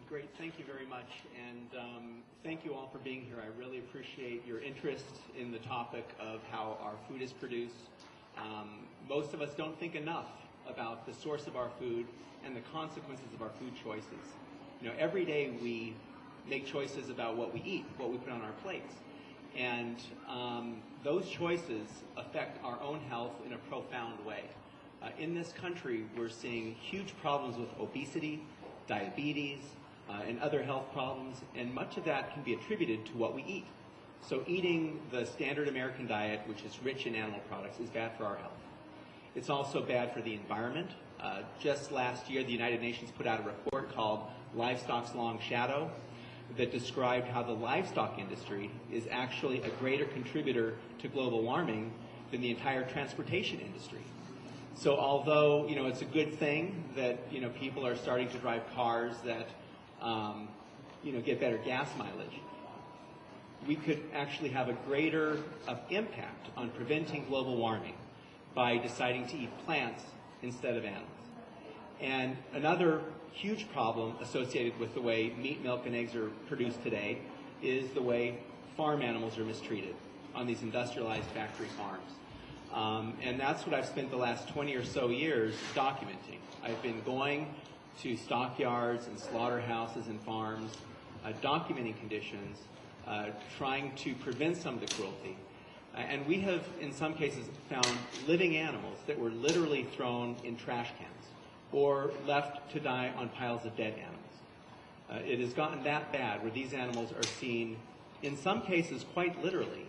Great, thank you very much, and thank you all for being here. I really appreciate your interest in the topic of how our food is produced. Most of us don't think enough about the source of our food and the consequences of our food choices. You know, every day we make choices about what we eat, what we put on our plates, and those choices affect our own health in a profound way. In this country, we're seeing huge problems with obesity, diabetes, and other health problems, and much of that can be attributed to what we eat. So eating the standard American diet, which is rich in animal products, is bad for our health. It's also bad for the environment. Just last year, the United Nations put out a report called Livestock's Long Shadow that described how the livestock industry is actually a greater contributor to global warming than the entire transportation industry. So although, you know, it's a good thing that, you know, people are starting to drive cars that, you know, get better gas mileage, we could actually have a greater impact on preventing global warming by deciding to eat plants instead of animals. And another huge problem associated with the way meat, milk, and eggs are produced today is the way farm animals are mistreated on these industrialized factory farms. And that's what I've spent the last 20 or so years documenting. I've been going to stockyards and slaughterhouses and farms, documenting conditions, trying to prevent some of the cruelty. And we have, in some cases, found living animals that were literally thrown in trash cans or left to die on piles of dead animals. It has gotten that bad where these animals are seen, in some cases, quite literally,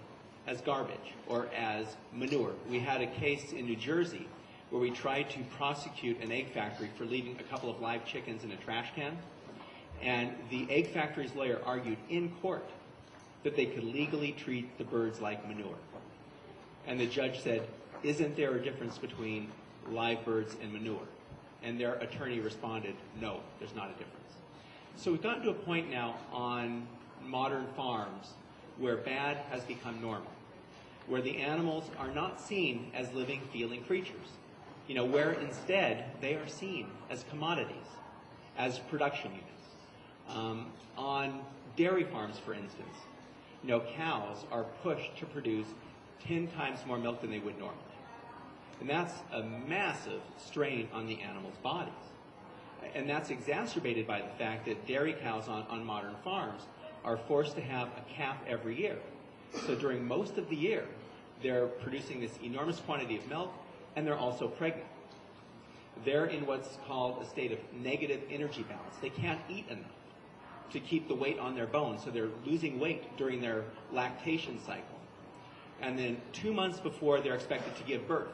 as garbage or as manure. We had a case in New Jersey where we tried to prosecute an egg factory for leaving a couple of live chickens in a trash can, and the egg factory's lawyer argued in court that they could legally treat the birds like manure. And the judge said, isn't there a difference between live birds and manure? And their attorney responded, no, there's not a difference. So we've gotten to a point now on modern farms where bad has become normal, where the animals are not seen as living, feeling creatures, you know, where instead they are seen as commodities, as production units. On dairy farms, for instance, you know, cows are pushed to produce 10 times more milk than they would normally. And that's a massive strain on the animals' bodies. And that's exacerbated by the fact that dairy cows on modern farms are forced to have a calf every year. So during most of the year, they're producing this enormous quantity of milk, and they're also pregnant. They're in what's called a state of negative energy balance. They can't eat enough to keep the weight on their bones, so they're losing weight during their lactation cycle. And then 2 months before they're expected to give birth,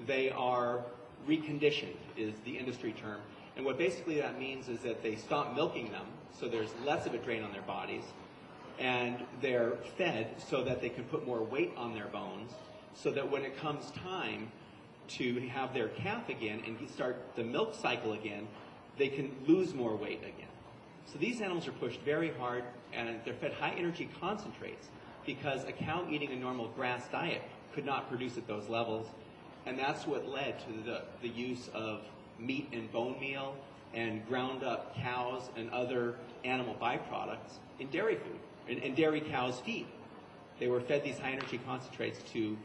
they are reconditioned, is the industry term. And what basically that means is that they stop milking them, so there's less of a drain on their bodies, and they're fed so that they can put more weight on their bones, so that when it comes time to have their calf again and start the milk cycle again, they can lose more weight again. So these animals are pushed very hard, and they're fed high energy concentrates because a cow eating a normal grass diet could not produce at those levels, and that's what led to the use of meat and bone meal and ground up cows and other animal byproducts in dairy food, and dairy cows' feed. They were fed these high energy concentrates to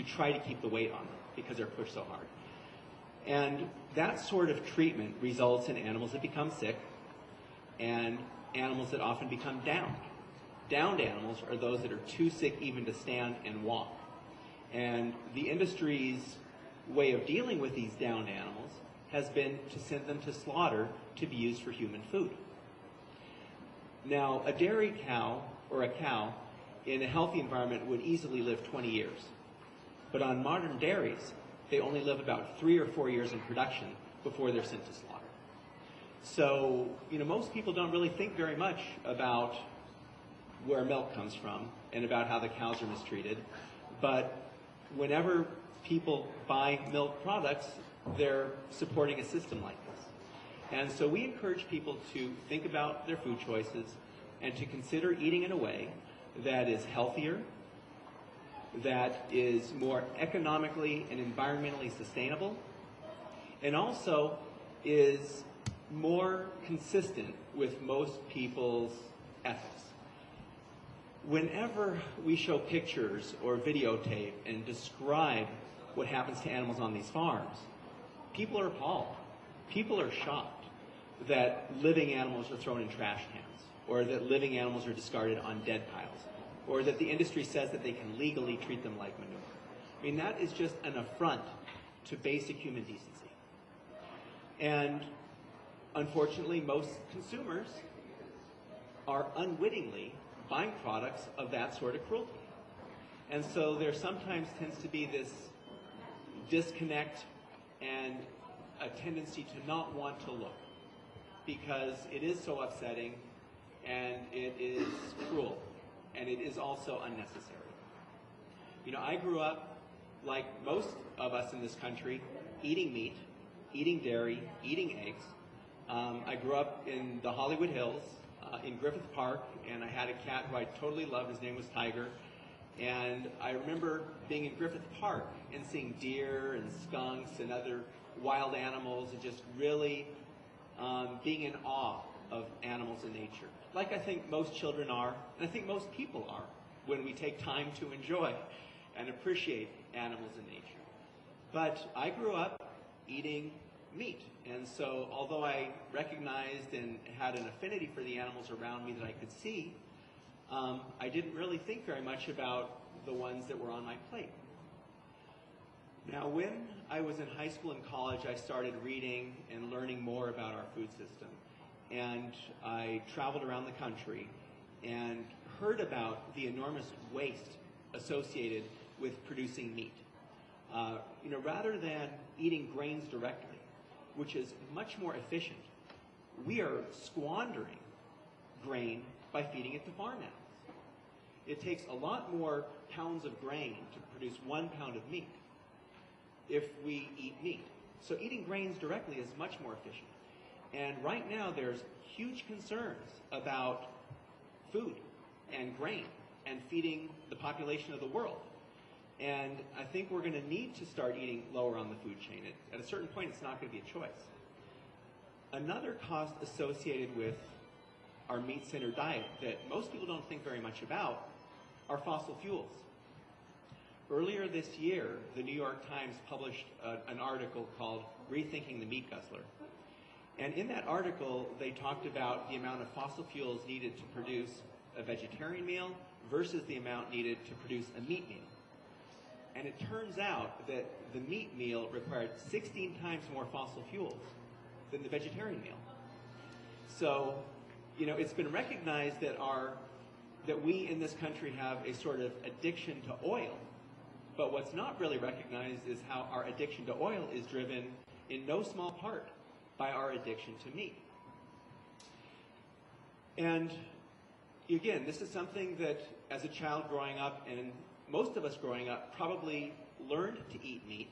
try to keep the weight on them because they're pushed so hard. And that sort of treatment results in animals that become sick and animals that often become downed. Downed animals are those that are too sick even to stand and walk. And the industry's way of dealing with these downed animals has been to send them to slaughter to be used for human food. Now, a dairy cow or a cow in a healthy environment would easily live 20 years. But on modern dairies, they only live about 3 or 4 years in production before they're sent to slaughter. So, you know, most people don't really think very much about where milk comes from and about how the cows are mistreated. But whenever people buy milk products, they're supporting a system like this. And so we encourage people to think about their food choices and to consider eating in a way that is healthier, that is more economically and environmentally sustainable, and also is more consistent with most people's ethics. Whenever we show pictures or videotape and describe what happens to animals on these farms, people are appalled. People are shocked that living animals are thrown in trash cans, or that living animals are discarded on dead piles, or that the industry says that they can legally treat them like manure. I mean, that is just an affront to basic human decency. And unfortunately, most consumers are unwittingly buying products of that sort of cruelty. And so there sometimes tends to be this disconnect and a tendency to not want to look, because it is so upsetting and it is cruel and it is also unnecessary. You know, I grew up, like most of us in this country, eating meat, eating dairy, eating eggs. I grew up in the Hollywood Hills, in Griffith Park, and I had a cat who I totally loved. His name was Tiger. And I remember being in Griffith Park and seeing deer and skunks and other wild animals, and just really being in awe of animals in nature. Like I think most children are, and I think most people are, when we take time to enjoy and appreciate animals in nature. But I grew up eating meat, and so although I recognized and had an affinity for the animals around me that I could see, I didn't really think very much about the ones that were on my plate. Now, when I was in high school and college, I started reading and learning more about our food system. And I traveled around the country and heard about the enormous waste associated with producing meat. Rather than eating grains directly, which is much more efficient, we are squandering grain by feeding it to farm animals. It takes a lot more pounds of grain to produce 1 pound of meat if we eat meat. So eating grains directly is much more efficient. And right now there's huge concerns about food and grain and feeding the population of the world. And I think we're going to need to start eating lower on the food chain. At a certain point, it's not going to be a choice. Another cost associated with our meat-centered diet that most people don't think very much about are fossil fuels. Earlier this year, the New York Times published an article called Rethinking the Meat Guzzler. And in that article, they talked about the amount of fossil fuels needed to produce a vegetarian meal versus the amount needed to produce a meat meal. And it turns out that the meat meal required 16 times more fossil fuels than the vegetarian meal. So, it's been recognized that we in this country have a sort of addiction to oil. But what's not really recognized is how our addiction to oil is driven in no small part by our addiction to meat. And again, this is something that as a child growing up, and most of us growing up, probably learned to eat meat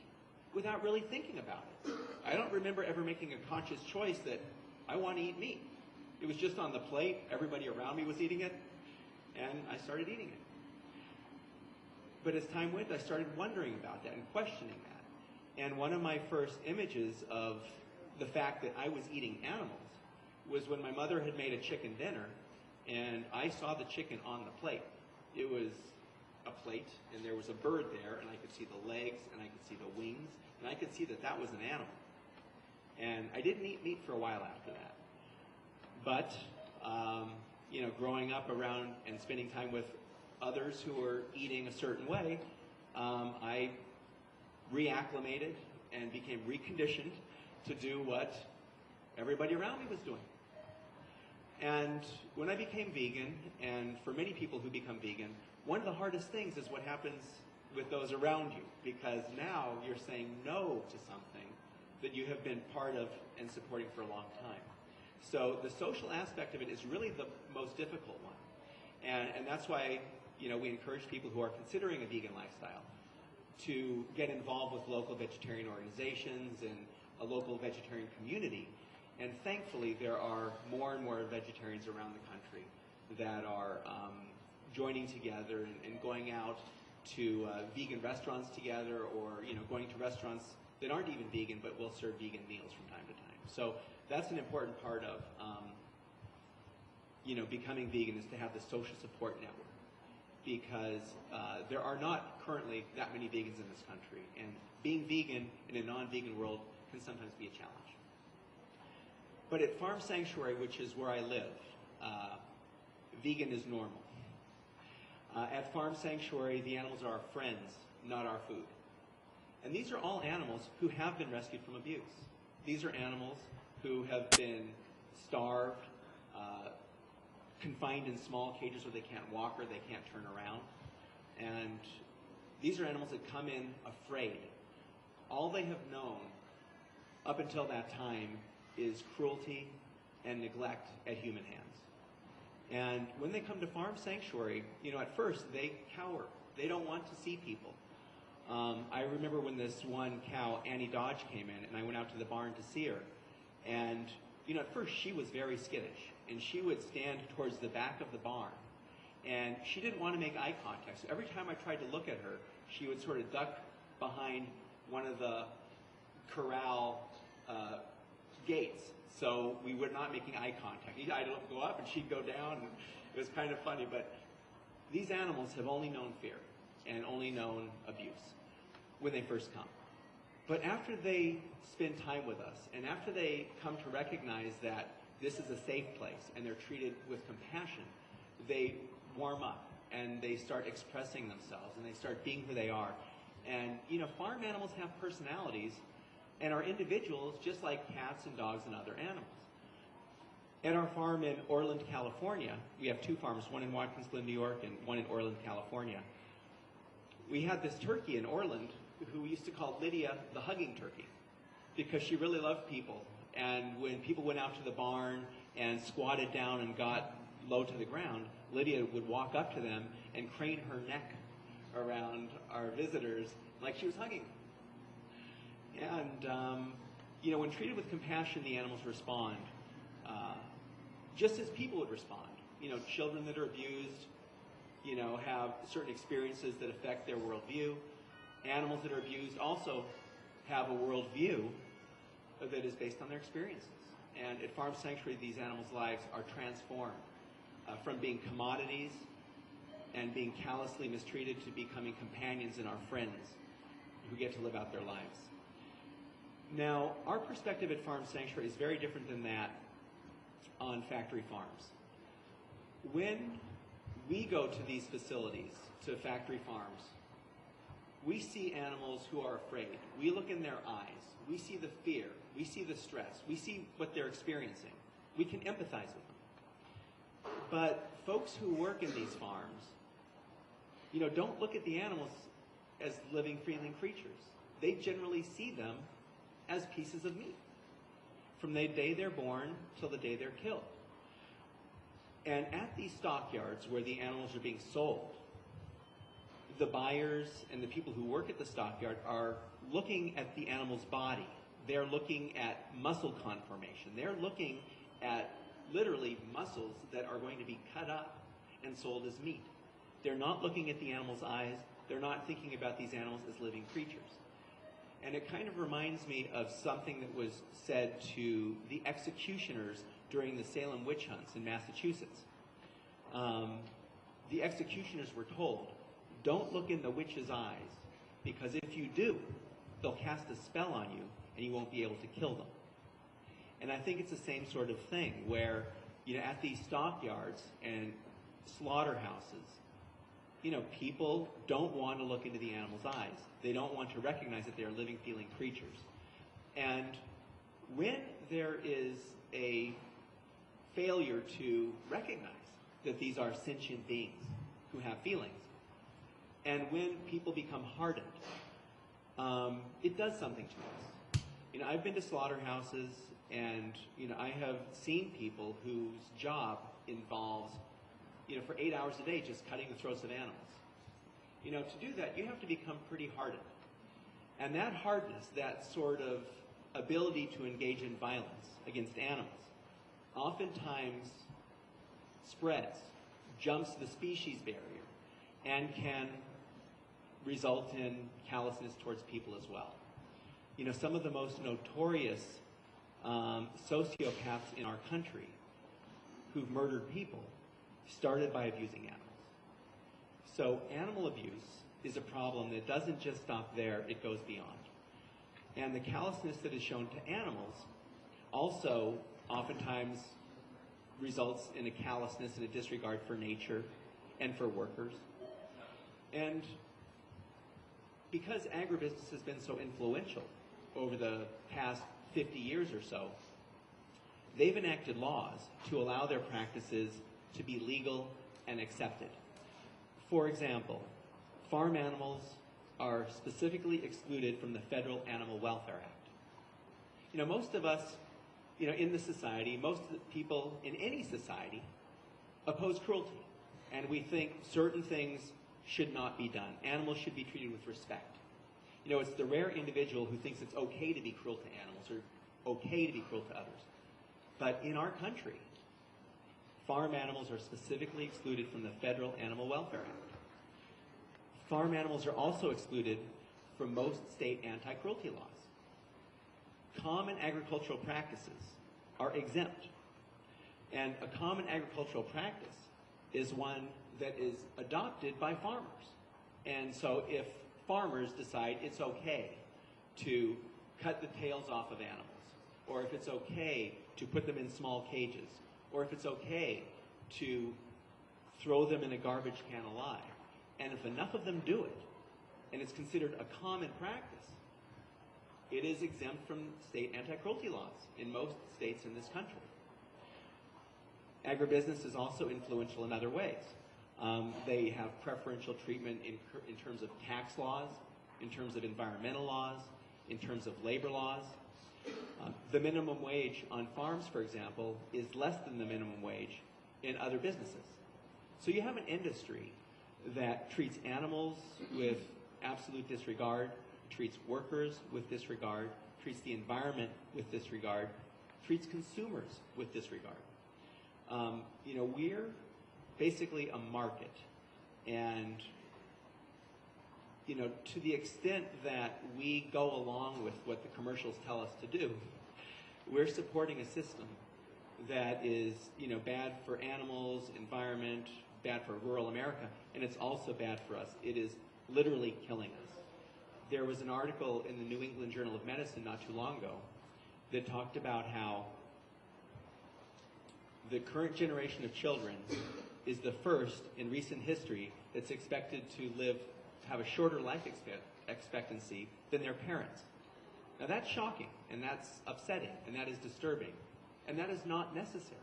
without really thinking about it. I don't remember ever making a conscious choice that I want to eat meat. It was just on the plate, everybody around me was eating it, and I started eating it. But as time went, I started wondering about that and questioning that. And one of my first images of the fact that I was eating animals was when my mother had made a chicken dinner, and I saw the chicken on the plate. It was a plate, and there was a bird there, and I could see the legs, and I could see the wings, and I could see that that was an animal. And I didn't eat meat for a while after that. But, growing up around and spending time with others who were eating a certain way, I reacclimated and became reconditioned to do what everybody around me was doing. And when I became vegan, and for many people who become vegan, one of the hardest things is what happens with those around you, because now you're saying no to something that you have been part of and supporting for a long time. So the social aspect of it is really the most difficult one. And that's why we encourage people who are considering a vegan lifestyle to get involved with local vegetarian organizations and a local vegetarian community. And thankfully, there are more and more vegetarians around the country that are joining together and going out to vegan restaurants together, or going to restaurants that aren't even vegan but will serve vegan meals from time to time. So that's an important part of becoming vegan, is to have the social support network, because there are not currently that many vegans in this country, and being vegan in a non-vegan world can sometimes be a challenge. But at Farm Sanctuary, which is where I live, vegan is normal. At Farm Sanctuary, the animals are our friends, not our food. And these are all animals who have been rescued from abuse. These are animals who have been starved, confined in small cages where they can't walk or they can't turn around. And these are animals that come in afraid. All they have known up until that time is cruelty and neglect at human hands. And when they come to Farm Sanctuary, at first they cower. They don't want to see people. I remember when this one cow, Annie Dodge, came in, and I went out to the barn to see her. And, at first she was very skittish, and she would stand towards the back of the barn. And she didn't want to make eye contact. So every time I tried to look at her, she would sort of duck behind one of the corral gates. So we were not making eye contact. I'd go up and she'd go down, and it was kind of funny. But these animals have only known fear and only known abuse when they first come. But after they spend time with us, and after they come to recognize that this is a safe place and they're treated with compassion, they warm up and they start expressing themselves and they start being who they are. And, farm animals have personalities and are individuals just like cats and dogs and other animals. At our farm in Orland, California, we have two farms, one in Watkins Glen, New York, and one in Orland, California. We had this turkey in Orland who we used to call Lydia the hugging turkey, because she really loved people. And when people went out to the barn and squatted down and got low to the ground, Lydia would walk up to them and crane her neck around our visitors like she was hugging them. And, when treated with compassion, the animals respond just as people would respond. Children that are abused, have certain experiences that affect their worldview. Animals that are abused also have a worldview that is based on their experiences. And at Farm Sanctuary, these animals' lives are transformed from being commodities and being callously mistreated to becoming companions and our friends who get to live out their lives. Now, our perspective at Farm Sanctuary is very different than that on factory farms. When we go to these facilities, to factory farms, we see animals who are afraid. We look in their eyes. We see the fear. We see the stress. We see what they're experiencing. We can empathize with them. But folks who work in these farms, don't look at the animals as living, feeling creatures. They generally see them as pieces of meat from the day they're born till the day they're killed. And at these stockyards where the animals are being sold, the buyers and the people who work at the stockyard are looking at the animal's body. They're looking at muscle conformation. They're looking at literally muscles that are going to be cut up and sold as meat. They're not looking at the animal's eyes. They're not thinking about these animals as living creatures. And it kind of reminds me of something that was said to the executioners during the Salem witch hunts in Massachusetts. The executioners were told, don't look in the witch's eyes, because if you do, they'll cast a spell on you and you won't be able to kill them. And I think it's the same sort of thing where, at these stockyards and slaughterhouses, people don't want to look into the animal's eyes. They don't want to recognize that they are living, feeling creatures. And when there is a failure to recognize that these are sentient beings who have feelings, and when people become hardened, it does something to us. I've been to slaughterhouses, and I have seen people whose job involves, for 8 hours a day, just cutting the throats of animals. To do that, you have to become pretty hardened. And that hardness, that sort of ability to engage in violence against animals, oftentimes spreads, jumps the species barrier, and can result in callousness towards people as well. Some of the most notorious sociopaths in our country who've murdered people started by abusing animals. So animal abuse is a problem that doesn't just stop there, it goes beyond. And the callousness that is shown to animals also oftentimes results in a callousness and a disregard for nature and for workers. And because agribusiness has been so influential over the past 50 years or so, they've enacted laws to allow their practices to be legal and accepted. For example, farm animals are specifically excluded from the Federal Animal Welfare Act. You know, most of us, in the society, most of the people in any society oppose cruelty. And we think certain things should not be done. Animals should be treated with respect. It's the rare individual who thinks it's okay to be cruel to animals or okay to be cruel to others. But in our country, farm animals are specifically excluded from the Federal Animal Welfare Act. Farm animals are also excluded from most state anti-cruelty laws. Common agricultural practices are exempt. And a common agricultural practice is one that is adopted by farmers. And so if farmers decide it's okay to cut the tails off of animals, or if it's okay to put them in small cages, or if it's okay to throw them in a garbage can alive, and if enough of them do it, and it's considered a common practice, it is exempt from state anti-cruelty laws in most states in this country. Agribusiness is also influential in other ways. They have preferential treatment in terms of tax laws, in terms of environmental laws, in terms of labor laws. The minimum wage on farms, for example, is less than the minimum wage in other businesses. So you have an industry that treats animals with absolute disregard, treats workers with disregard, treats the environment with disregard, treats consumers with disregard. We're basically a market. And, to the extent that we go along with what the commercials tell us to do, we're supporting a system that is, bad for animals, environment, bad for rural America, and it's also bad for us. It is literally killing us. There was an article in the New England Journal of Medicine not too long ago that talked about how the current generation of children is the first in recent history that's expected to have a shorter life expectancy than their parents. Now that's shocking, and that's upsetting, and that is disturbing, and that is not necessary.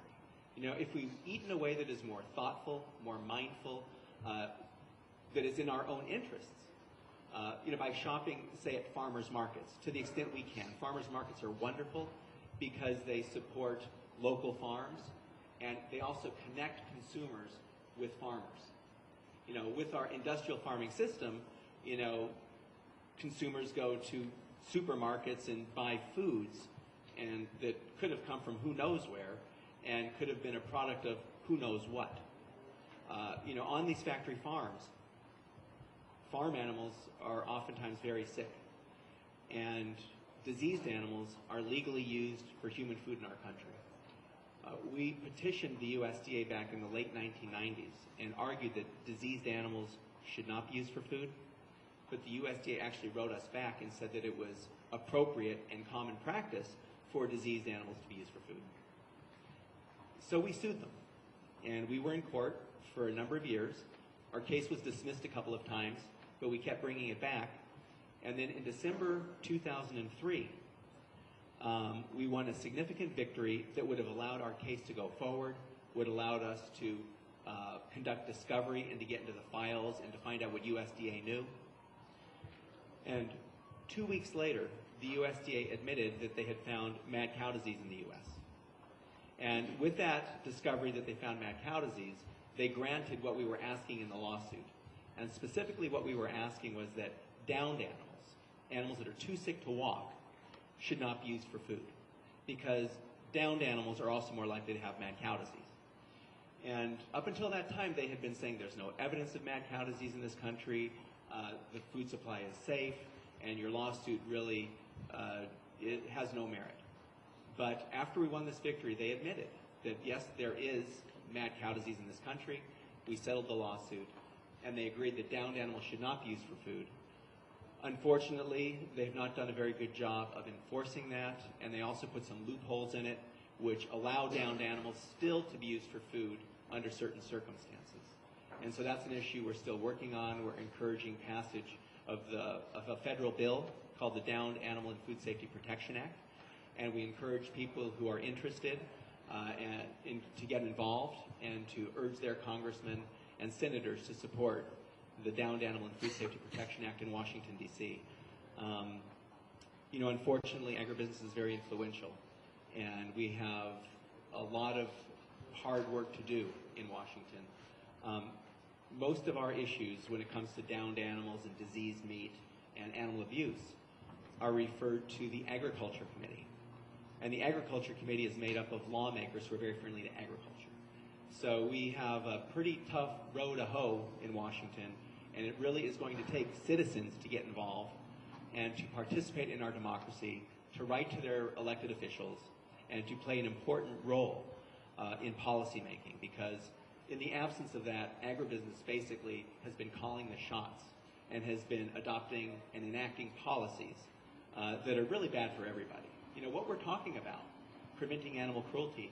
If we eat in a way that is more thoughtful, more mindful, that is in our own interests, by shopping, say, at farmers markets, to the extent we can. Farmers markets are wonderful because they support local farms, and they also connect consumers with farmers. With our industrial farming system, consumers go to supermarkets and buy foods and that could have come from who knows where and could have been a product of who knows what. On these factory farms, farm animals are oftentimes very sick, and diseased animals are legally used for human food in our country. We petitioned the USDA back in the late 1990s and argued that diseased animals should not be used for food, but the USDA actually wrote us back and said that it was appropriate and common practice for diseased animals to be used for food. So we sued them, and we were in court for a number of years. Our case was dismissed a couple of times, but we kept bringing it back. And then in December 2003, we won a significant victory that would have allowed our case to go forward, would have allowed us to conduct discovery and to get into the files and to find out what USDA knew. And 2 weeks later, the USDA admitted that they had found mad cow disease in the U.S. And with that discovery that they found mad cow disease, they granted what we were asking in the lawsuit. And specifically what we were asking was that downed animals, animals that are too sick to walk, should not be used for food, because downed animals are also more likely to have mad cow disease. And up until that time, they had been saying there's no evidence of mad cow disease in this country, the food supply is safe, and your lawsuit really it has no merit. But after we won this victory, they admitted that, yes, there is mad cow disease in this country. We settled the lawsuit, and they agreed that downed animals should not be used for food. Unfortunately, they've not done a very good job of enforcing that, and they also put some loopholes in it which allow downed animals still to be used for food under certain circumstances. And so that's an issue we're still working on. We're encouraging passage of a federal bill called the Downed Animal and Food Safety Protection Act, and we encourage people who are interested to get involved and to urge their congressmen and senators to support the Downed Animal and Food Safety Protection Act in Washington, D.C. Unfortunately, agribusiness is very influential, and we have a lot of hard work to do in Washington. Most of our issues when it comes to downed animals and diseased meat and animal abuse are referred to the Agriculture Committee. And the Agriculture Committee is made up of lawmakers who are very friendly to agriculture. So we have a pretty tough row to hoe in Washington, and it really is going to take citizens to get involved and to participate in our democracy, to write to their elected officials, and to play an important role in policymaking, because in the absence of that, agribusiness basically has been calling the shots and has been adopting and enacting policies that are really bad for everybody. What we're talking about, preventing animal cruelty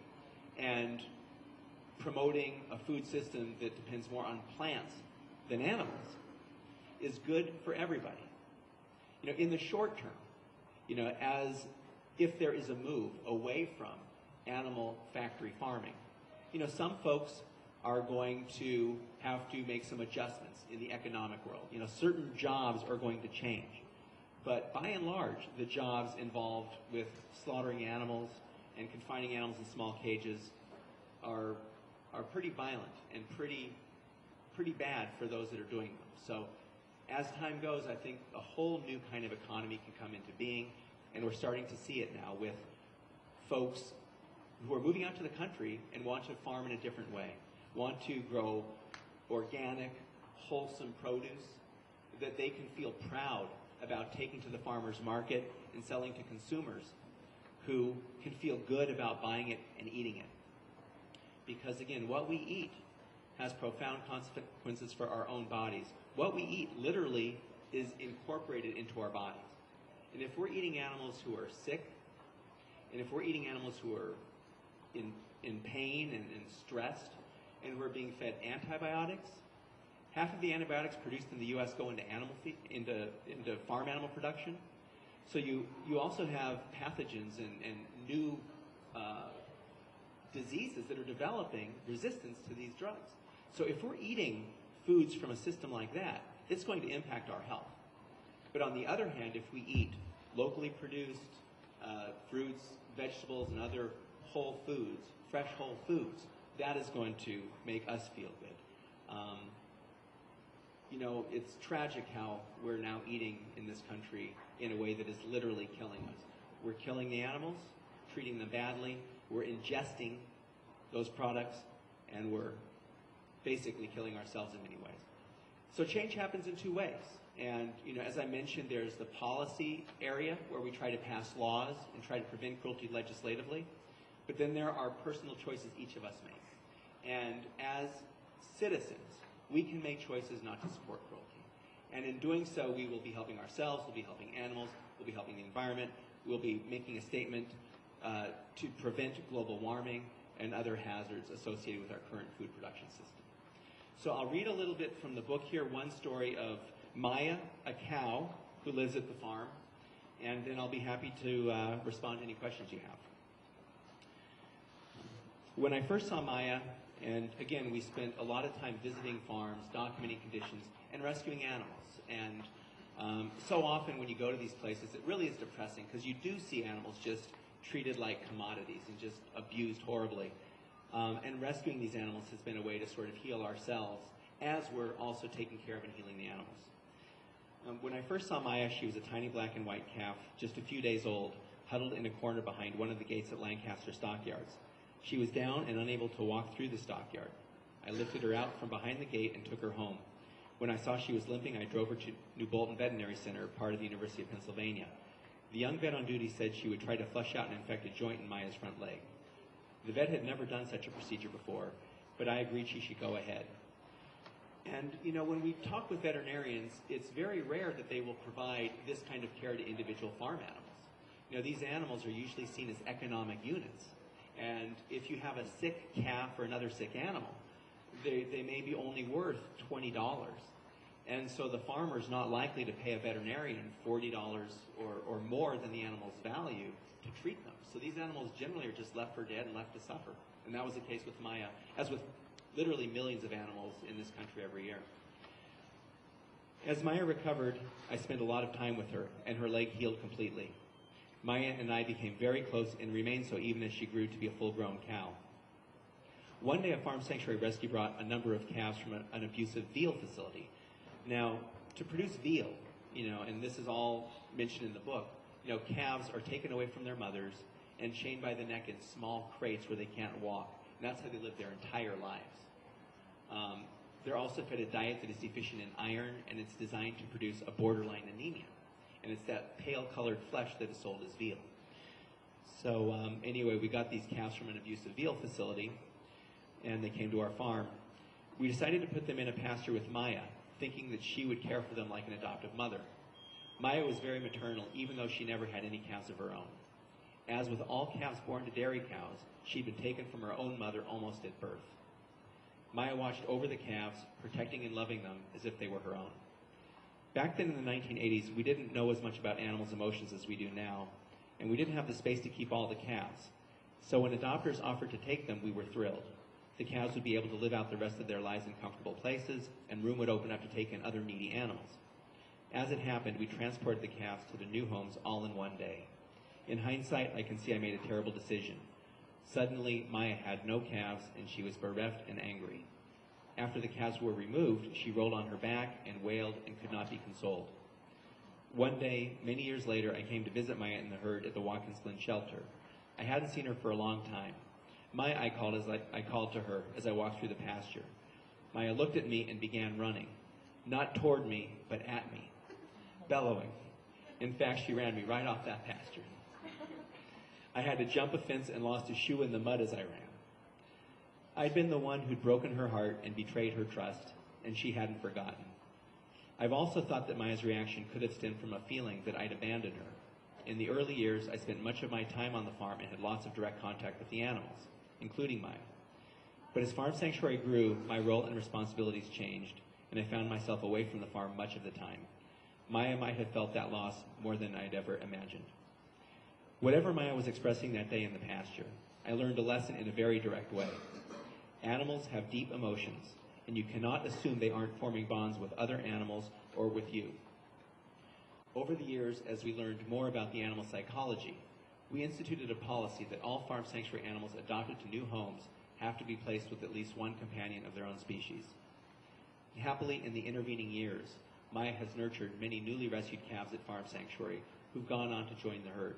and promoting a food system that depends more on plants than animals, is good for everybody. In the short term, as if there is a move away from animal factory farming, some folks are going to have to make some adjustments in the economic world. Certain jobs are going to change. But by and large, the jobs involved with slaughtering animals and confining animals in small cages are pretty violent and pretty bad for those that are doing them. So as time goes, I think a whole new kind of economy can come into being, and we're starting to see it now with folks who are moving out to the country and want to farm in a different way, want to grow organic, wholesome produce that they can feel proud about taking to the farmer's market and selling to consumers who can feel good about buying it and eating it. Because again, what we eat has profound consequences for our own bodies. What we eat literally is incorporated into our bodies. And if we're eating animals who are sick, and if we're eating animals who are in pain and stressed, and we're being fed antibiotics, half of the antibiotics produced in the U.S. go into animal feed, into farm animal production. So you also have pathogens and new diseases that are developing resistance to these drugs. So if we're eating foods from a system like that, it's going to impact our health. But on the other hand, if we eat locally produced fruits, vegetables, and other whole foods, fresh whole foods, that is going to make us feel good. It's tragic how we're now eating in this country in a way that is literally killing us. We're killing the animals, treating them badly, we're ingesting those products, and we're basically killing ourselves in many ways. So change happens in two ways. And, as I mentioned, there's the policy area where we try to pass laws and try to prevent cruelty legislatively. But then there are personal choices each of us make. And as citizens, we can make choices not to support cruelty. And in doing so, we will be helping ourselves, we'll be helping animals, we'll be helping the environment, we'll be making a statement to prevent global warming and other hazards associated with our current food production system. So I'll read a little bit from the book here, one story of Maya, a cow who lives at the farm, and then I'll be happy to respond to any questions you have. When I first saw Maya, and again, we spent a lot of time visiting farms, documenting conditions, and rescuing animals. And so often when you go to these places, it really is depressing because you do see animals just treated like commodities and just abused horribly. And rescuing these animals has been a way to sort of heal ourselves as we're also taking care of and healing the animals. When I first saw Maya, she was a tiny black and white calf, just a few days old, huddled in a corner behind one of the gates at Lancaster Stockyards. She was down and unable to walk through the stockyard. I lifted her out from behind the gate and took her home. When I saw she was limping, I drove her to New Bolton Veterinary Center, part of the University of Pennsylvania. The young vet on duty said she would try to flush out an infected joint in Maya's front leg. The vet had never done such a procedure before, but I agreed she should go ahead. And, you know, when we talk with veterinarians, it's very rare that they will provide this kind of care to individual farm animals. You know, these animals are usually seen as economic units. And if you have a sick calf or another sick animal, they may be only worth $20. And so the farmer's not likely to pay a veterinarian $40 or more than the animal's value to treat them. So these animals generally are just left for dead and left to suffer. And that was the case with Maya, as with literally millions of animals in this country every year. As Maya recovered, I spent a lot of time with her, and her leg healed completely. Maya and I became very close and remained so even as she grew to be a full-grown cow. One day, a farm sanctuary rescue brought a number of calves from an abusive veal facility. Now, to produce veal, you know, and this is all mentioned in the book, you know, calves are taken away from their mothers and chained by the neck in small crates where they can't walk. And that's how they live their entire lives. They're also fed a diet that is deficient in iron, and it's designed to produce a borderline anemia. And it's that pale-colored flesh that is sold as veal. So anyway, we got these calves from an abusive veal facility, and they came to our farm. We decided to put them in a pasture with Maya, thinking that she would care for them like an adoptive mother. Maya was very maternal, even though she never had any calves of her own. As with all calves born to dairy cows, she'd been taken from her own mother almost at birth. Maya watched over the calves, protecting and loving them as if they were her own. Back then in the 1980s, we didn't know as much about animals' emotions as we do now, and we didn't have the space to keep all the calves. So when adopters offered to take them, we were thrilled. The calves would be able to live out the rest of their lives in comfortable places, and room would open up to take in other needy animals. As it happened, we transported the calves to their new homes all in one day. In hindsight, I can see I made a terrible decision. Suddenly, Maya had no calves, and she was bereft and angry. After the calves were removed, she rolled on her back and wailed and could not be consoled. One day, many years later, I came to visit Maya in the herd at the Watkins Glen shelter. I hadn't seen her for a long time. Maya, I called to her as I walked through the pasture. Maya looked at me and began running, not toward me, but at me, bellowing. In fact, she ran me right off that pasture. I had to jump a fence and lost a shoe in the mud as I ran. I'd been the one who'd broken her heart and betrayed her trust, and she hadn't forgotten. I've also thought that Maya's reaction could have stemmed from a feeling that I'd abandoned her. In the early years, I spent much of my time on the farm and had lots of direct contact with the animals, including Maya. But as Farm Sanctuary grew, my role and responsibilities changed, and I found myself away from the farm much of the time. Maya might have felt that loss more than I'd ever imagined. Whatever Maya was expressing that day in the pasture, I learned a lesson in a very direct way. Animals have deep emotions, and you cannot assume they aren't forming bonds with other animals or with you. Over the years, as we learned more about the animal psychology, we instituted a policy that all farm sanctuary animals adopted to new homes have to be placed with at least one companion of their own species. Happily, in the intervening years, Maya has nurtured many newly rescued calves at Farm Sanctuary who've gone on to join the herd.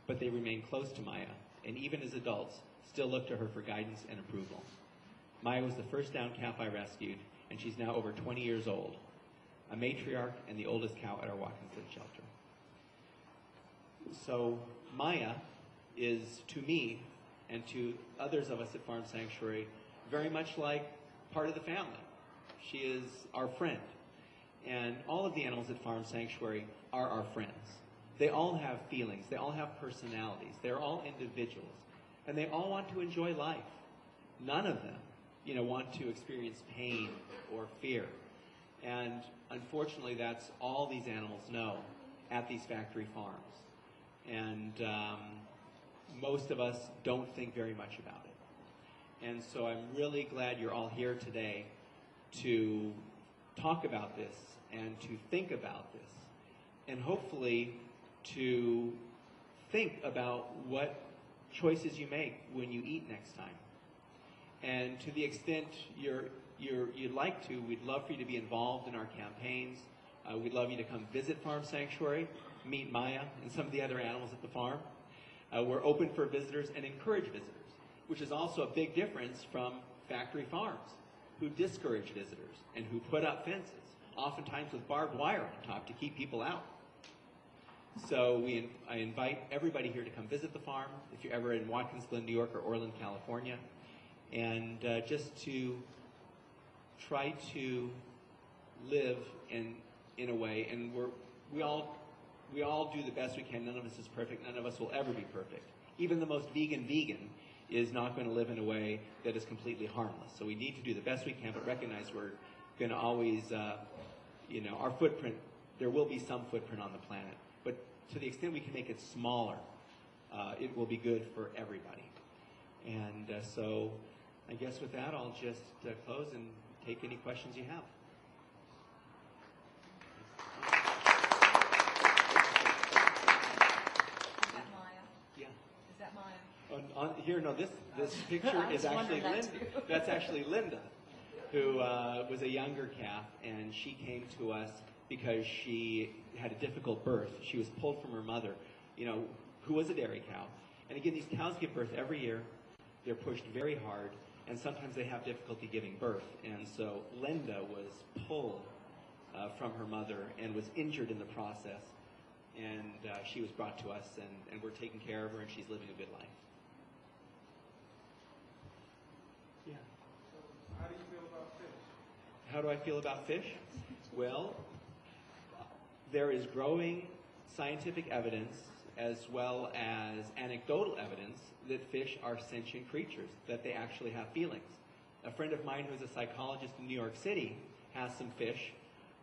But they remain close to Maya, and even as adults, still look to her for guidance and approval. Maya was the first down calf I rescued, and she's now over 20 years old, a matriarch and the oldest cow at our Watkins Glen shelter. So Maya is, to me, and to others of us at Farm Sanctuary, very much like part of the family. She is our friend. And all of the animals at Farm Sanctuary are our friends. They all have feelings. They all have personalities. They're all individuals. And they all want to enjoy life. None of them, want to experience pain or fear. And unfortunately, that's all these animals know at these factory farms. And most of us don't think very much about it. And so I'm really glad you're all here today to talk about this and to think about this, and hopefully to think about what choices you make when you eat next time. And to the extent you'd like to, we'd love for you to be involved in our campaigns. We'd love you to come visit Farm Sanctuary, meet Maya and some of the other animals at the farm. We're open for visitors and encourage visitors, which is also a big difference from factory farms, who discourage visitors and who put up fences, oftentimes with barbed wire on top to keep people out. So I invite everybody here to come visit the farm if you're ever in Watkins Glen, New York, or Orland, California, and just to try to live in a way, and we all do the best we can. None of us is perfect. None of us will ever be perfect. Even the most vegan is not going to live in a way that is completely harmless. So we need to do the best we can, but recognize we're going to always, our footprint, there will be some footprint on the planet. But to the extent we can make it smaller, it will be good for everybody. And so I guess with that, I'll just close and take any questions you have. Here, no, this picture is actually Linda. That's actually Linda, who was a younger calf, and she came to us because she had a difficult birth. She was pulled from her mother, who was a dairy cow. And again, these cows give birth every year. They're pushed very hard, and sometimes they have difficulty giving birth. And so Linda was pulled from her mother and was injured in the process. And she was brought to us, and we're taking care of her, and she's living a good life. Yeah. So how do you feel about fish? How do I feel about fish? Well, there is growing scientific evidence as well as anecdotal evidence that fish are sentient creatures, that they actually have feelings. A friend of mine who's a psychologist in New York City has some fish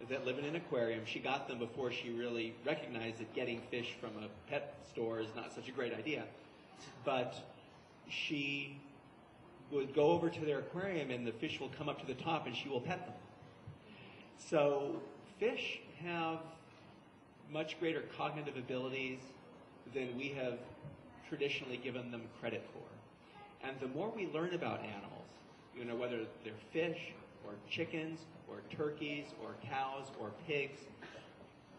that live in an aquarium. She got them before she really recognized that getting fish from a pet store is not such a great idea. But she would go over to their aquarium and the fish will come up to the top and she will pet them. So fish have much greater cognitive abilities than we have traditionally given them credit for. And the more we learn about animals, whether they're fish or chickens or turkeys or cows or pigs,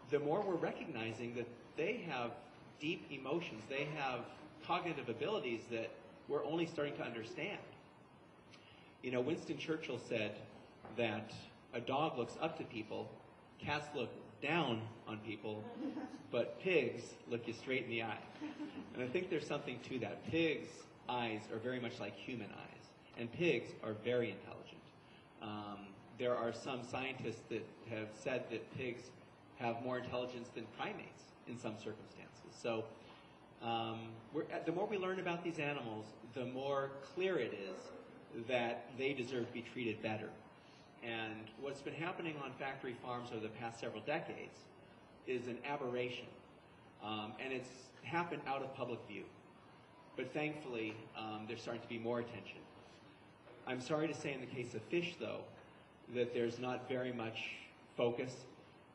the more we're recognizing that they have deep emotions. They have cognitive abilities that we're only starting to understand. Winston Churchill said that a dog looks up to people, cats look down on people, but pigs look you straight in the eye. And I think there's something to that. Pigs' eyes are very much like human eyes, and pigs are very intelligent. There are some scientists that have said that pigs have more intelligence than primates in some circumstances. So the more we learn about these animals, the more clear it is that they deserve to be treated better. And what's been happening on factory farms over the past several decades is an aberration. And it's happened out of public view. But thankfully, there's starting to be more attention. I'm sorry to say in the case of fish, though, that there's not very much focus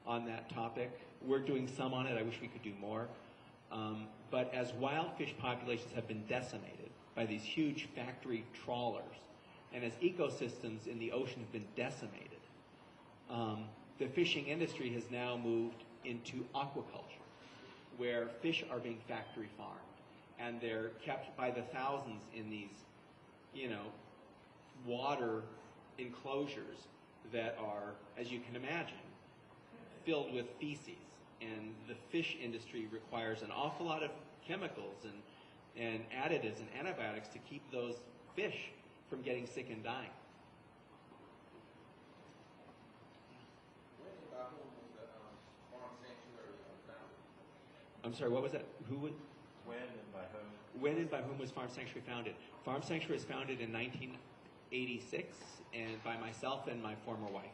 on that topic. We're doing some on it. I wish we could do more. But as wild fish populations have been decimated by these huge factory trawlers, and as ecosystems in the ocean have been decimated, the fishing industry has now moved into aquaculture, where fish are being factory farmed, and they're kept by the thousands in these, water enclosures that are, as you can imagine, filled with feces. And the fish industry requires an awful lot of chemicals and additives and antibiotics to keep those fish from getting sick and dying. When and by whom was the farm sanctuary founded? I'm sorry, what was that? Who would? When and by whom? When and by whom was Farm Sanctuary founded? Farm Sanctuary was founded in 1986 and by myself and my former wife.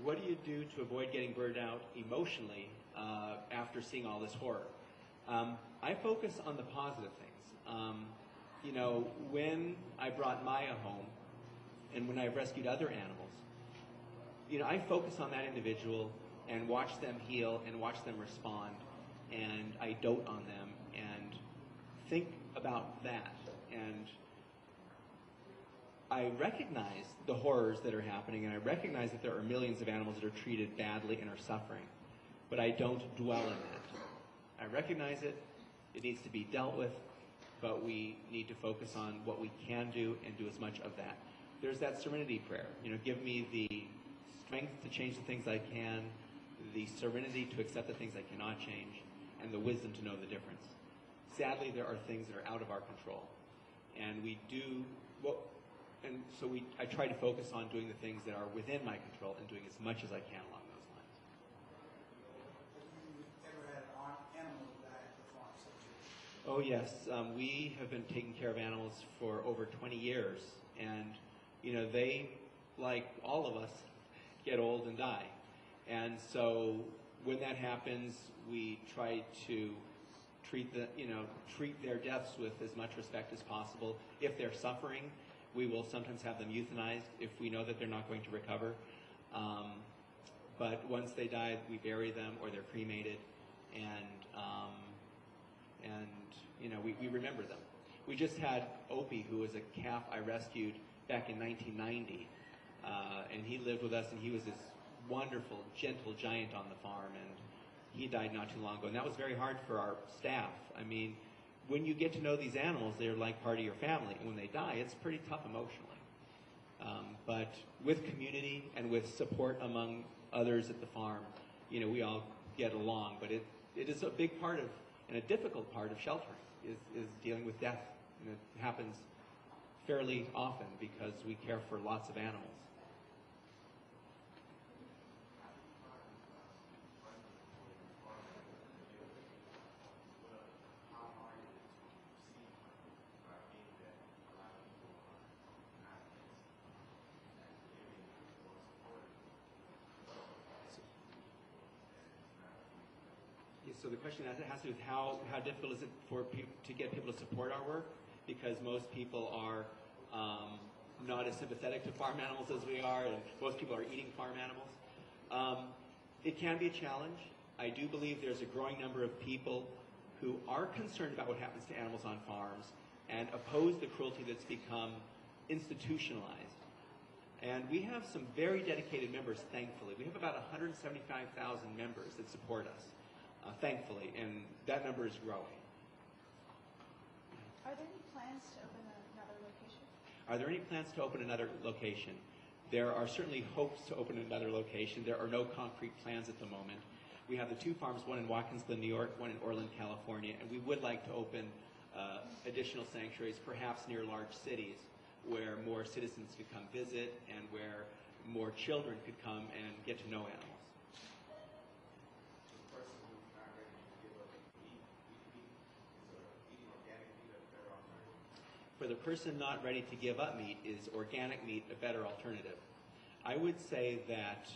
What do you do to avoid getting burned out emotionally after seeing all this horror? I focus on the positive things. When I brought Maya home and when I rescued other animals, I focus on that individual and watch them heal and watch them respond, and I dote on them and think about that. And I recognize the horrors that are happening, and I recognize that there are millions of animals that are treated badly and are suffering, but I don't dwell in that. I recognize it, it needs to be dealt with, but we need to focus on what we can do and do as much of that. there's that serenity prayer. Give me the strength to change the things I can, the serenity to accept the things I cannot change, and the wisdom to know the difference. Sadly, there are things that are out of our control, and I try to focus on doing the things that are within my control and doing as much as I can along those lines. Have you ever had an animal die at the farm cemetery? Oh yes, we have been taking care of animals for over 20 years, and they, like all of us, get old and die. And so when that happens, we try to treat their deaths with as much respect as possible. If they're suffering, we will sometimes have them euthanized if we know that they're not going to recover. But once they die, we bury them or they're cremated, and we remember them. We just had Opie, who was a calf I rescued back in 1990, and he lived with us, and he was this wonderful, gentle giant on the farm, and he died not too long ago. And that was very hard for our staff. I mean, when you get to know these animals, they're like part of your family. And when they die, it's pretty tough emotionally. But with community and with support among others at the farm, we all get along. But it is a big part of, and a difficult part of sheltering, is dealing with death. And it happens fairly often because we care for lots of animals. So the question has to do with how difficult is it for people to get people to support our work, because most people are not as sympathetic to farm animals as we are, and most people are eating farm animals. It can be a challenge. I do believe there's a growing number of people who are concerned about what happens to animals on farms and oppose the cruelty that's become institutionalized. And we have some very dedicated members, thankfully. We have about 175,000 members that support us. Thankfully, and that number is growing. Are there any plans to open another location? Are there any plans to open another location? There are certainly hopes to open another location. There are no concrete plans at the moment. We have the two farms, one in Watkinsville, New York, one in Orland, California, and we would like to open additional sanctuaries, perhaps near large cities, where more citizens could come visit and where more children could come and get to know animals. For the person not ready to give up meat, is organic meat a better alternative? I would say that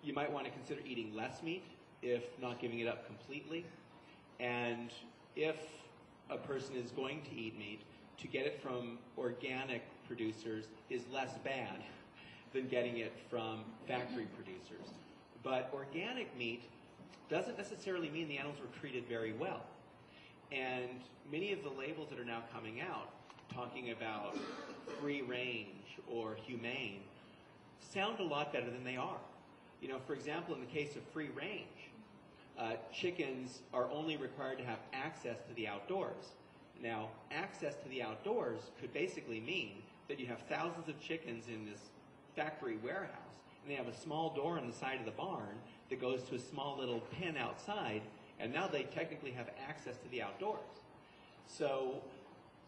you might want to consider eating less meat, if not giving it up completely. And if a person is going to eat meat, to get it from organic producers is less bad than getting it from factory producers. But organic meat doesn't necessarily mean the animals were treated very well. And many of the labels that are now coming out, talking about free range or humane, sound a lot better than they are. For example, in the case of free range, chickens are only required to have access to the outdoors. Now, access to the outdoors could basically mean that you have thousands of chickens in this factory warehouse, and they have a small door on the side of the barn that goes to a small little pen outside, and now they technically have access to the outdoors. So,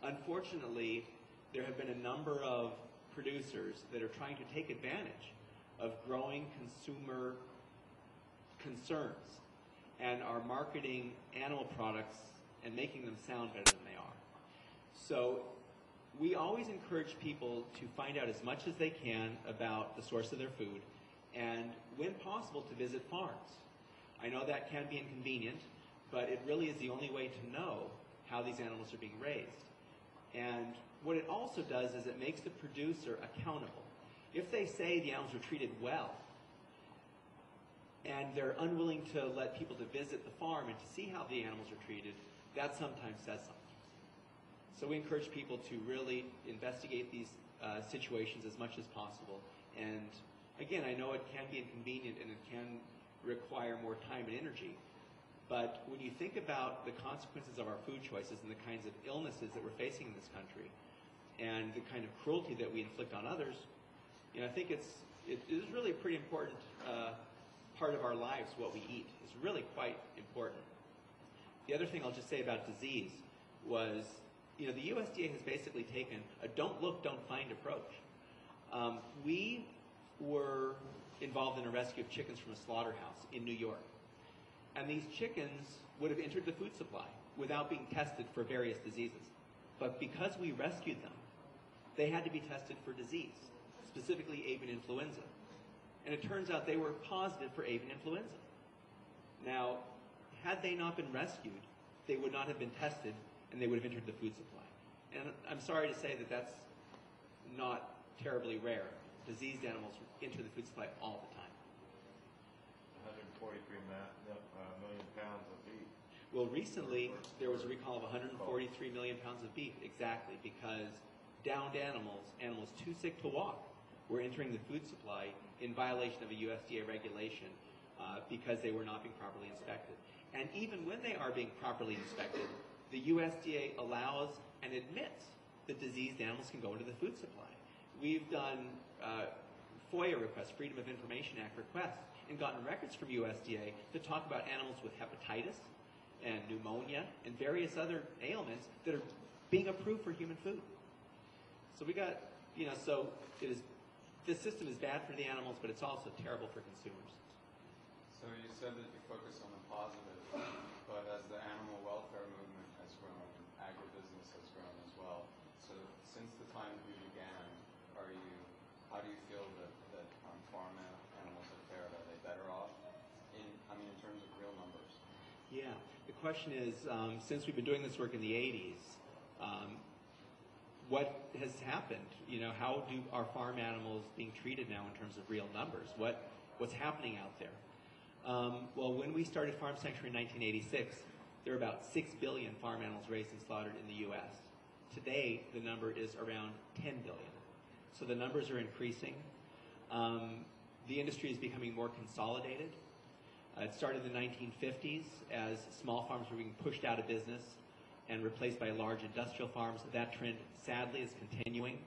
unfortunately, there have been a number of producers that are trying to take advantage of growing consumer concerns and are marketing animal products and making them sound better than they are. So, we always encourage people to find out as much as they can about the source of their food, and when possible, to visit farms. I know that can be inconvenient, but it really is the only way to know how these animals are being raised. And what it also does is it makes the producer accountable. If they say the animals were treated well, and they're unwilling to let people to visit the farm and to see how the animals are treated, that sometimes says something. So we encourage people to really investigate these situations as much as possible. And again, I know it can be inconvenient and it can require more time and energy. But when you think about the consequences of our food choices and the kinds of illnesses that we're facing in this country, and the kind of cruelty that we inflict on others, I think it is really a pretty important part of our lives. What we eat is really quite important. The other thing I'll just say about disease was, the USDA has basically taken a don't look, don't find approach. We were involved in a rescue of chickens from a slaughterhouse in New York. And these chickens would have entered the food supply without being tested for various diseases. But because we rescued them, they had to be tested for disease, specifically avian influenza. And it turns out they were positive for avian influenza. Now, had they not been rescued, they would not have been tested, and they would have entered the food supply. And I'm sorry to say that that's not terribly rare. Diseased animals enter the food supply all the time. 143 million pounds of beef. Well, recently there was a recall of 143 million pounds of beef, exactly, because downed animals too sick to walk, were entering the food supply in violation of a USDA regulation because they were not being properly inspected. And even when they are being properly inspected, the USDA allows and admits that diseased animals can go into the food supply. We've done FOIA requests, Freedom of Information Act requests, and gotten records from USDA to talk about animals with hepatitis and pneumonia and various other ailments that are being approved for human food. So we got, so this system is bad for the animals, but it's also terrible for consumers. So you said that you focus on the positive, but as the animal welfare movement has grown, agribusiness has grown as well. So since the time that we began, how do you feel that farm animals are fared? Are they better off in terms of real numbers? Yeah, the question is, since we've been doing this work in the 80s, what has happened? How are farm animals being treated now in terms of real numbers? What's happening out there? Well, when we started Farm Sanctuary in 1986, there were about 6 billion farm animals raised and slaughtered in the U.S. Today, the number is around 10 billion. So the numbers are increasing. The industry is becoming more consolidated. It started in the 1950s as small farms were being pushed out of business and replaced by large industrial farms. That trend, sadly, is continuing.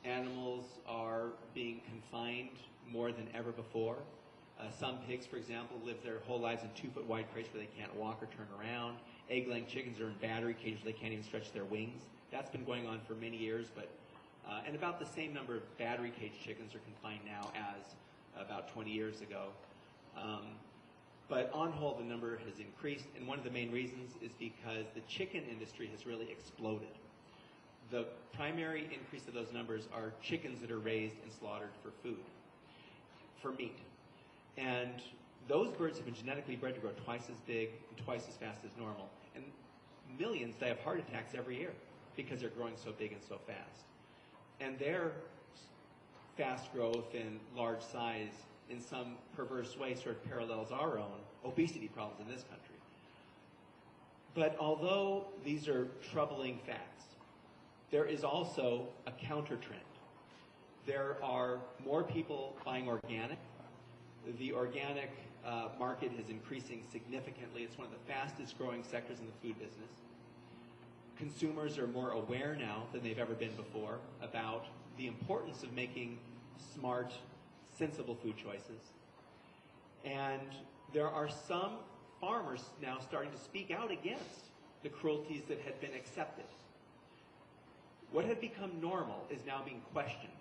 Animals are being confined more than ever before. Some pigs, for example, live their whole lives in 2-foot wide crates where they can't walk or turn around. Egg-laying chickens are in battery cages where they can't even stretch their wings. That's been going on for many years, and about the same number of battery cage chickens are confined now as about 20 years ago. But on whole, the number has increased, and one of the main reasons is because the chicken industry has really exploded. The primary increase of those numbers are chickens that are raised and slaughtered for food, for meat. And those birds have been genetically bred to grow twice as big and twice as fast as normal. And millions die of heart attacks every year because they're growing so big and so fast. And their fast growth and large size in some perverse way sort of parallels our own obesity problems in this country. But although these are troubling facts, there is also a counter trend. There are more people buying organic. The organic market is increasing significantly. It's one of the fastest growing sectors in the food business. Consumers are more aware now than they've ever been before about the importance of making smart, sensible food choices. And there are some farmers now starting to speak out against the cruelties that had been accepted. What had become normal is now being questioned.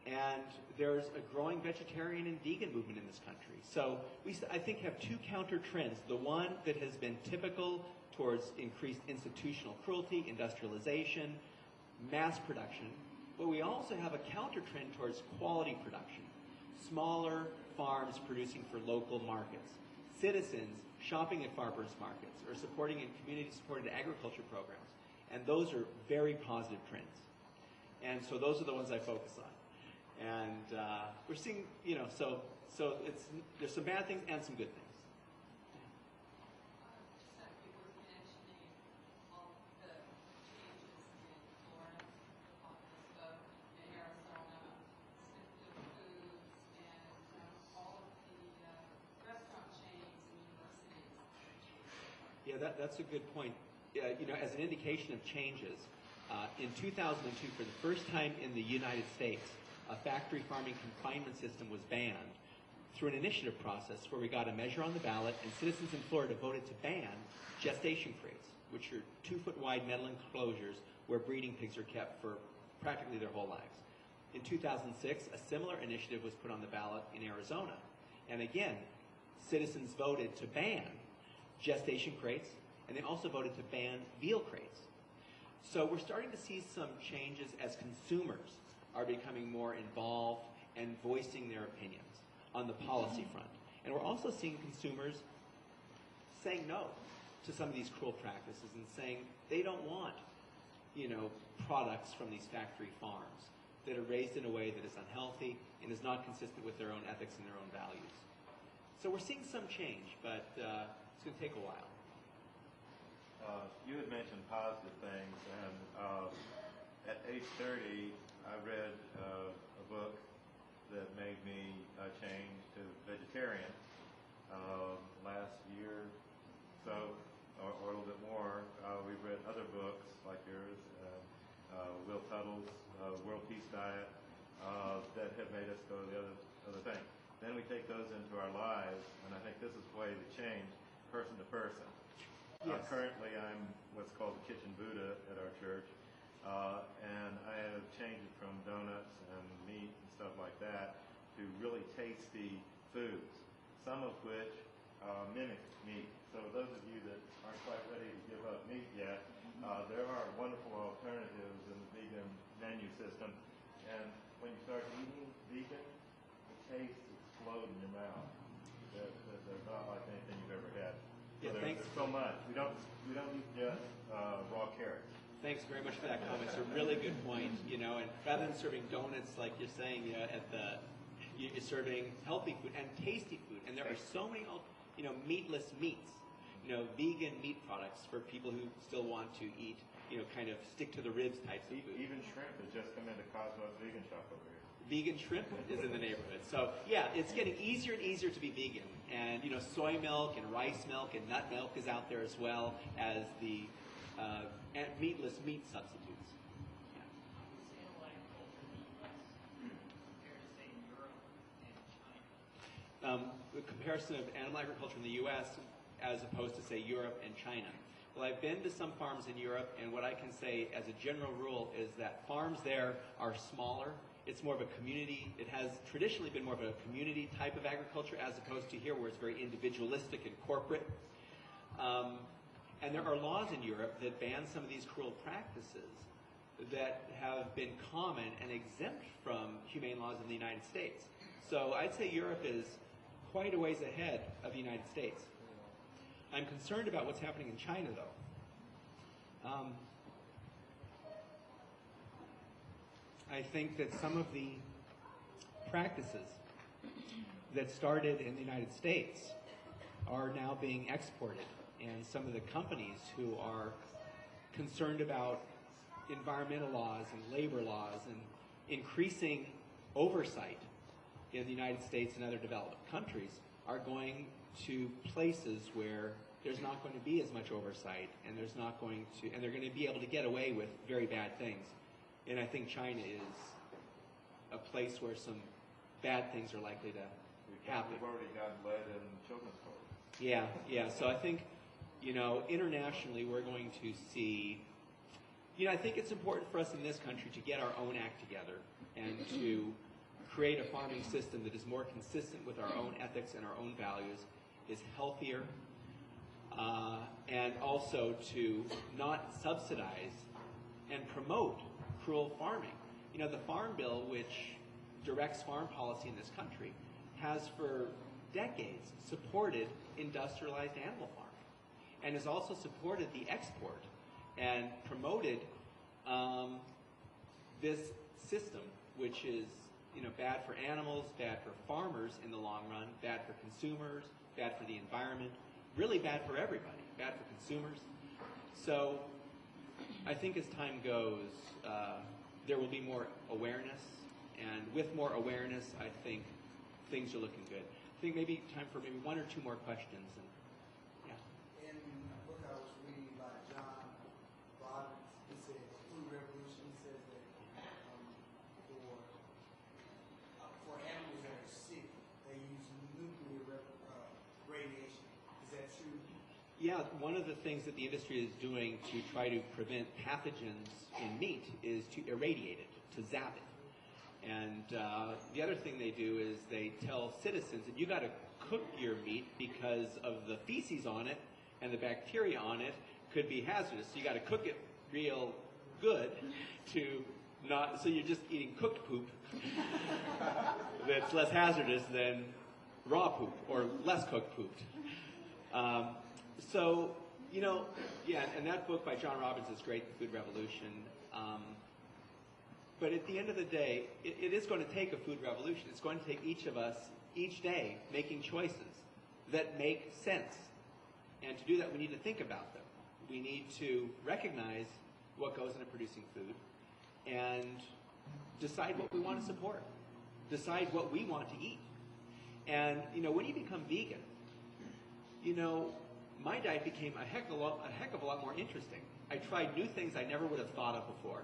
And there's a growing vegetarian and vegan movement in this country. So we, I think, have two counter trends. The one that has been typical towards increased institutional cruelty, industrialization, mass production. But we also have a counter trend towards quality production. Smaller farms producing for local markets. Citizens shopping at farmers markets or supporting in community-supported agriculture programs. And those are very positive trends. And so those are the ones I focus on. And we're seeing, so there's some bad things and some good things. Some people were mentioning all the changes in Florence, in Arizona, Smithfield Foods, and all of the restaurant chains and universities. Yeah, that's a good point. As an indication of changes, In 2002, for the first time in the United States, a factory farming confinement system was banned through an initiative process where we got a measure on the ballot, and citizens in Florida voted to ban gestation crates, which are 2-foot wide metal enclosures where breeding pigs are kept for practically their whole lives. In 2006, a similar initiative was put on the ballot in Arizona. And again, citizens voted to ban gestation crates, and they also voted to ban veal crates. So we're starting to see some changes as consumers are becoming more involved and voicing their opinions on the policy front. And we're also seeing consumers saying no to some of these cruel practices and saying they don't want, products from these factory farms that are raised in a way that is unhealthy and is not consistent with their own ethics and their own values. So we're seeing some change, but it's going to take a while. You had mentioned positive things, and at age 30, I read a book that made me change to vegetarian. Last year, or a little bit more, we've read other books like yours, Will Tuttle's World Peace Diet, that have made us go to the other thing. Then we take those into our lives, and I think this is the way to change person to person. Yes. Currently, I'm what's called the Kitchen Buddha at our church, and I have changed it from donuts and meat and stuff like that to really tasty foods, some of which mimic meat. So those of you that aren't quite ready to give up meat yet, there are wonderful alternatives in the vegan menu system. And when you start eating vegan, the taste explode in your mouth. They're not like anything you've ever had. Yeah, thanks. There's so much. We don't eat just raw carrots. Thanks very much for that comment. It's a really good point, and rather than serving donuts like you're saying, you're serving healthy food and tasty food. And there are so many, meatless meats, vegan meat products for people who still want to eat, kind of stick to the ribs types of food. Even shrimp has just come into Cosmo's Vegan Shop over here. Vegan shrimp is in the neighborhood. So, yeah, it's getting easier and easier to be vegan. And, soy milk and rice milk and nut milk is out there as well as the meatless meat substitutes. The comparison of animal agriculture in the U.S. as opposed to, say, Europe and China. Well, I've been to some farms in Europe, and what I can say as a general rule is that farms there are smaller. It's more of a community. It has traditionally been more of a community type of agriculture as opposed to here where it's very individualistic and corporate. And there are laws in Europe that ban some of these cruel practices that have been common and exempt from humane laws in the United States. So I'd say Europe is quite a ways ahead of the United States. I'm concerned about what's happening in China, though. I think that some of the practices that started in the United States are now being exported. And some of the companies who are concerned about environmental laws and labor laws and increasing oversight in the United States and other developed countries are going to places where there's not going to be as much oversight, and they're going to be able to get away with very bad things. And I think China is a place where some bad things are likely to happen. We've already got lead in children's toys. Yeah. So I think, internationally we're going to see, I think it's important for us in this country to get our own act together and to create a farming system that is more consistent with our own ethics and our own values, is healthier, and also to not subsidize and promote cruel farming. The Farm Bill, which directs farm policy in this country, has for decades supported industrialized animal farming and has also supported the export and promoted this system, which is bad for animals, bad for farmers in the long run, bad for consumers, bad for the environment, really bad for everybody, bad for consumers. So I think as time goes, there will be more awareness, and with more awareness, I think things are looking good. I think maybe time for maybe one or two more questions. And, In a book I was reading by John Boggs, he said food Yeah, one of the things that the industry is doing to try to prevent pathogens in meat is to irradiate it, to zap it. And the other thing they do is they tell citizens that you got to cook your meat because of the feces on it and the bacteria on it could be hazardous. So you got to cook it real good to not, so you're just eating cooked poop that's less hazardous than raw poop or less cooked poop. So, you know, yeah, and that book by John Robbins is great, The Food Revolution. But at the end of the day, it is going to take a food revolution. It's going to take each of us, each day, making choices that make sense. And to do that, we need to think about them. We need to recognize what goes into producing food and decide what we want to support. Decide what we want to eat. And, you know, when you become vegan, you know, my diet became a heck of a lot more interesting. I tried new things I never would have thought of before.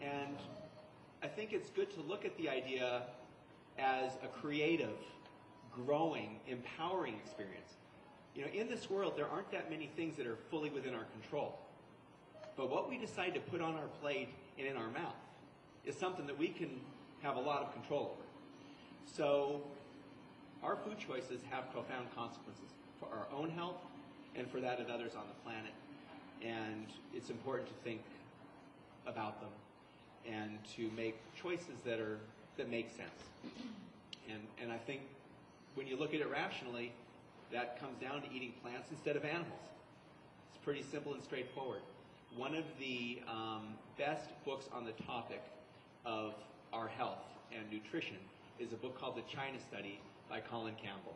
And I think it's good to look at the idea as a creative, growing, empowering experience. You know, in this world, there aren't that many things that are fully within our control. But what we decide to put on our plate and in our mouth is something that we can have a lot of control over. So our food choices have profound consequences for our own health and for that of others on the planet. And it's important to think about them and to make choices that make sense. And I think when you look at it rationally, that comes down to eating plants instead of animals. It's pretty simple and straightforward. One of the best books on the topic of our health and nutrition is a book called The China Study by Colin Campbell.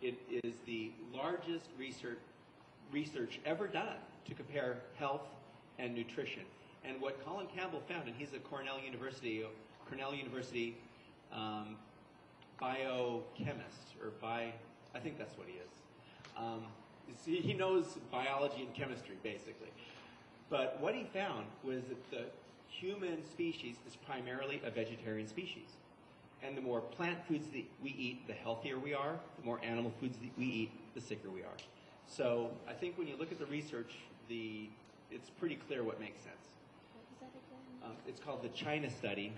It is the largest research ever done to compare health and nutrition. And what Colin Campbell found, and he's a Cornell University biochemist, or I think that's what he is. He knows biology and chemistry, basically. But what he found was that the human species is primarily a vegetarian species. And the more plant foods that we eat, the healthier we are. The more animal foods that we eat, the sicker we are. So I think when you look at the research, it's pretty clear what makes sense. What was that again? It's called The China Study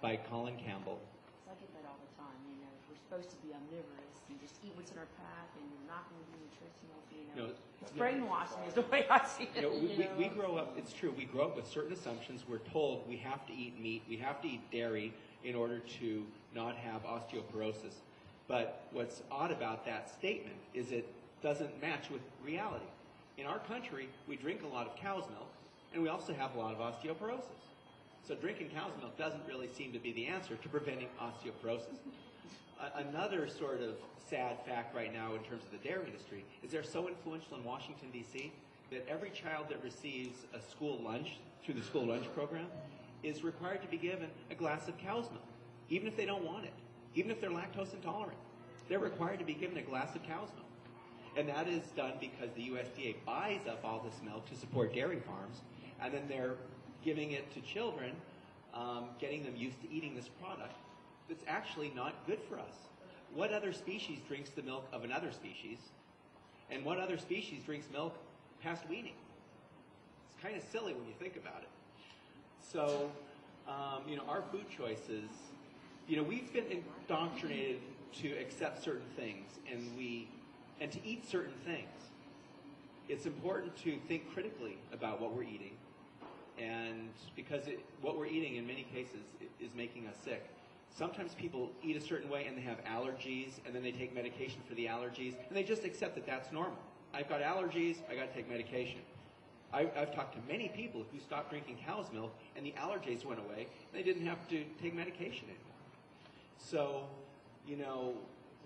by Colin Campbell. So I get that all the time, you know. We're supposed to be omnivorous and just eat what's in our path, and you're not going to be nutritional, you know. It's brainwashing is the way I see it. We grow up, it's true, we grow up with certain assumptions. We're told we have to eat meat, we have to eat dairy in order to not have osteoporosis. But what's odd about that statement is it doesn't match with reality. In our country, we drink a lot of cow's milk, and we also have a lot of osteoporosis. So drinking cow's milk doesn't really seem to be the answer to preventing osteoporosis. Another sort of sad fact right now in terms of the dairy industry is they're so influential in Washington, D.C., that every child that receives a school lunch through the school lunch program is required to be given a glass of cow's milk, even if they don't want it, even if they're lactose intolerant. They're required to be given a glass of cow's milk. And that is done because the USDA buys up all this milk to support dairy farms, and then they're giving it to children, getting them used to eating this product that's actually not good for us. What other species drinks the milk of another species? And what other species drinks milk past weaning? It's kind of silly when you think about it. So, our food choices, we've been indoctrinated to accept certain things and to eat certain things. It's important to think critically about what we're eating, and because what we're eating in many cases is making us sick. Sometimes people eat a certain way and they have allergies, and then they take medication for the allergies, and they just accept that that's normal. I've got allergies, I got to take medication. I've talked to many people who stopped drinking cow's milk, and the allergies went away, and they didn't have to take medication anymore. So,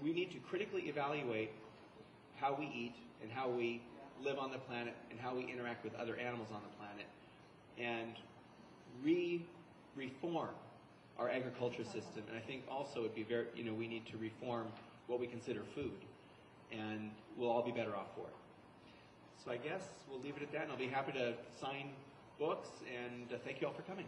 we need to critically evaluate how we eat and how we live on the planet and how we interact with other animals on the planet, and reform our agriculture system. And I think also it'd be we need to reform what we consider food, and we'll all be better off for it. So I guess we'll leave it at that, and I'll be happy to sign books, and thank you all for coming.